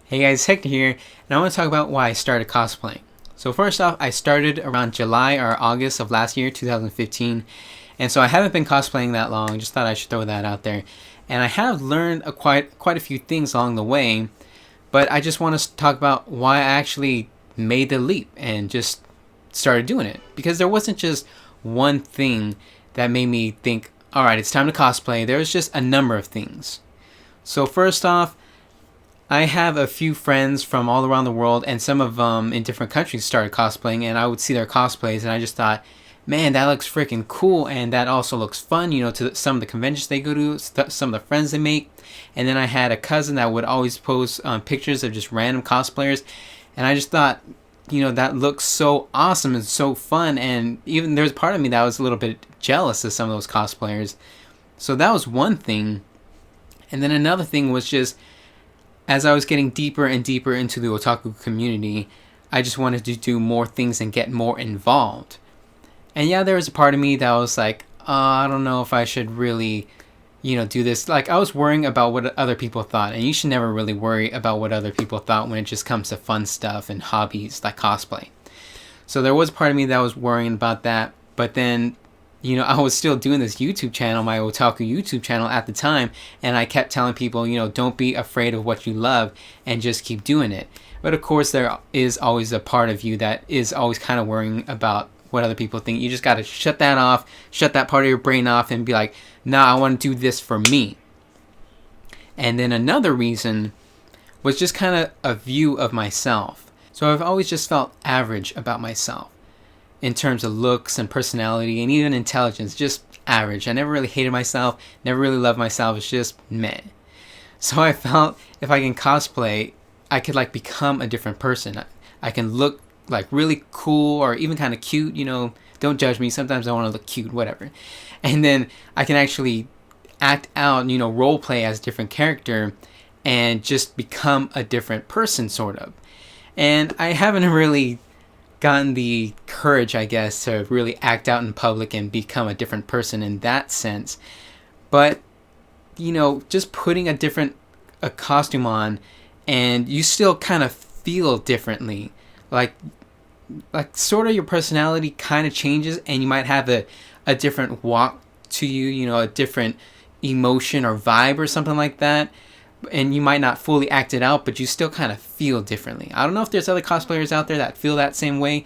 Hey guys, Hector here, and I want to talk about why I started cosplaying. So first off, I started around July or August of last year, 2015, and so I haven't been cosplaying that long. Just thought I should throw that out there. And I have learned quite a few things along the way, but I just want to talk about why I actually made the leap and just started doing it. Because there wasn't just one thing that made me think, all right, it's time to cosplay. There was just a number of things. So first off, I have a few friends from all around the world, and some of them in different countries started cosplaying, and I would see their cosplays, and I just thought, man, that looks freaking cool, and that also looks fun, to some of the conventions they go to, some of the friends they make. And then I had a cousin that would always post pictures of just random cosplayers, and I just thought, that looks so awesome and so fun, and even there's part of me that was a little bit jealous of some of those cosplayers. So that was one thing. And then another thing was just, as I was getting deeper and deeper into the otaku community, I just wanted to do more things and get more involved. And yeah, there was a part of me that was like, I don't know if I should really, do this. Like, I was worrying about what other people thought, and you should never really worry about what other people thought when it just comes to fun stuff and hobbies like cosplay. So there was part of me that was worrying about that, but then I was still doing this YouTube channel, my otaku YouTube channel at the time, and I kept telling people, don't be afraid of what you love and just keep doing it. But of course, there is always a part of you that is always kind of worrying about what other people think. You just got to shut that off, shut that part of your brain off, and be like, nah, I want to do this for me. And then another reason was just kind of a view of myself. So I've always just felt average about myself, in terms of looks and personality and even intelligence, just average. I never really hated myself, never really loved myself. It's just meh. So I felt if I can cosplay, I could become a different person. I can look really cool or even kind of cute, don't judge me. Sometimes I want to look cute, whatever. And then I can actually act out, role play as a different character and just become a different person, sort of. And I haven't really gotten the courage, I guess, to really act out in public and become a different person in that sense. But, just putting a costume on, and you still kind of feel differently. Like sort of your personality kind of changes, and you might have a different walk to you, a different emotion or vibe or something like that. And you might not fully act it out, but you still kind of feel differently. I don't know if there's other cosplayers out there that feel that same way,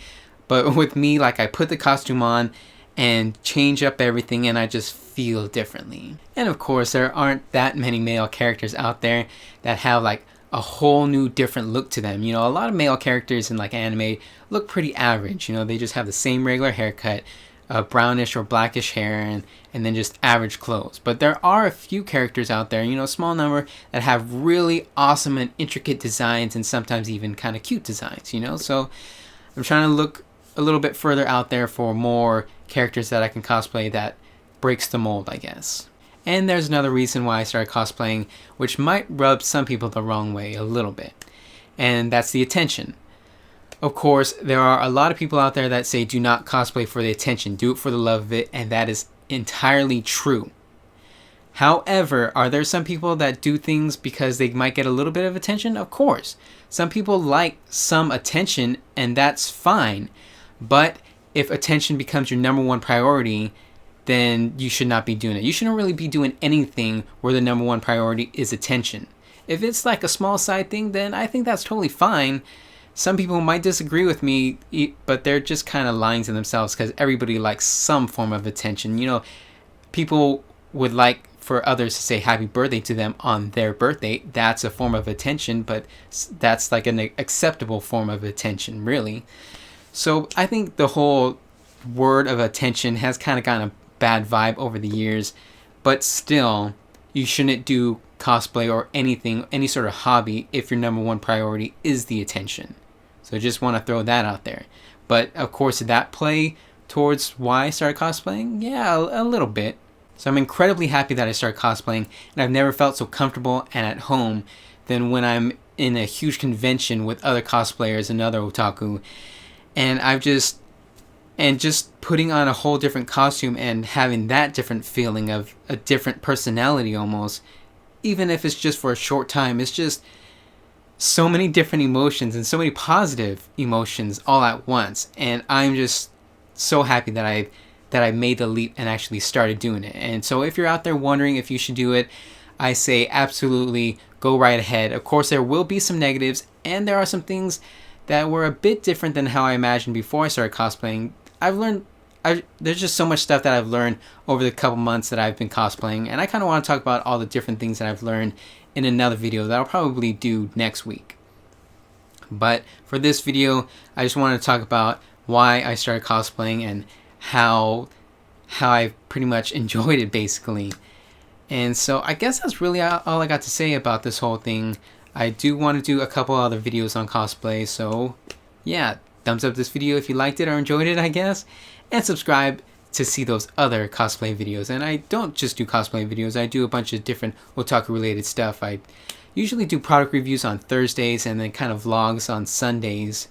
but with me, I put the costume on and change up everything, and I just feel differently. And of course, there aren't that many male characters out there that have a whole new different look to them. A lot of male characters in anime look pretty average. They just have the same regular haircut, brownish or blackish hair, and then just average clothes. But there are a few characters out there, a small number, that have really awesome and intricate designs, and sometimes even kind of cute designs, So I'm trying to look a little bit further out there for more characters that I can cosplay that breaks the mold, I guess. And there's another reason why I started cosplaying, which might rub some people the wrong way a little bit, and that's the attention. Of course, there are a lot of people out there that say do not cosplay for the attention, do it for the love of it, and that is entirely true. However, are there some people that do things because they might get a little bit of attention? Of course. Some people like some attention, and that's fine. But if attention becomes your number one priority, then you should not be doing it. You shouldn't really be doing anything where the number one priority is attention. If it's a small side thing, then I think that's totally fine. Some people might disagree with me, but they're just kind of lying to themselves, because everybody likes some form of attention. People would like for others to say happy birthday to them on their birthday. That's a form of attention, but that's an acceptable form of attention, really. So I think the whole word of attention has kind of gotten a bad vibe over the years, but still, you shouldn't do cosplay or anything, any sort of hobby, if your number one priority is the attention. So just want to throw that out there. But of course, did that play towards why I started cosplaying? Yeah, a little bit. So I'm incredibly happy that I started cosplaying, and I've never felt so comfortable and at home than when I'm in a huge convention with other cosplayers and other otaku, and just putting on a whole different costume and having that different feeling of a different personality almost, even if it's just for a short time, it's just so many different emotions and so many positive emotions all at once, and I'm just so happy that I made the leap and actually started doing it. And so if you're out there wondering if you should do it, I say absolutely go right ahead. Of course, there will be some negatives, and there are some things that were a bit different than how I imagined before I started cosplaying. There's just so much stuff that I've learned over the couple months that I've been cosplaying, and I kind of want to talk about all the different things that I've learned in another video that I'll probably do next week. But for this video, I just wanted to talk about why I started cosplaying and how I pretty much enjoyed it, basically. And so I guess that's really all I got to say about this whole thing. I do want to do a couple other videos on cosplay, so yeah, thumbs up this video if you liked it or enjoyed it, I guess, and subscribe to see those other cosplay videos. And I don't just do cosplay videos, I do a bunch of different otaku related stuff. I usually do product reviews on Thursdays and then kind of vlogs on Sundays,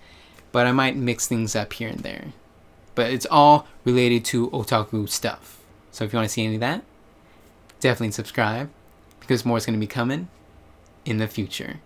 but I might mix things up here and there. But it's all related to otaku stuff. So if you want to see any of that, definitely subscribe, because more is going to be coming in the future.